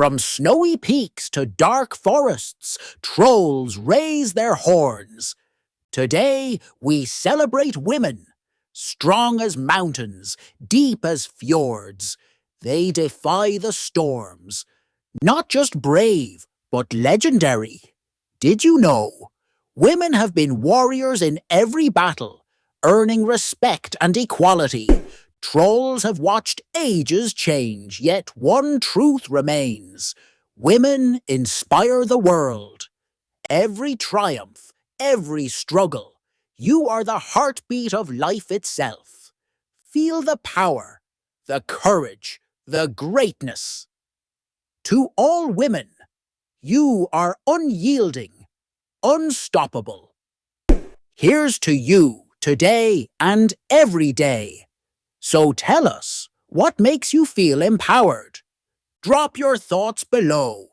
From snowy peaks to dark forests, trolls raise their horns. Today, we celebrate women, strong as mountains, deep as fjords. They defy the storms. Not just brave, but legendary. Did you know? Women have been warriors in every battle, earning respect and equality. Trolls have watched ages change, yet one truth remains. Women inspire the world. Every triumph, every struggle, you are the heartbeat of life itself. Feel the power, the courage, the greatness. To all women, you are unyielding, unstoppable. Here's to you today and every day. So tell us, what makes you feel empowered? Drop your thoughts below.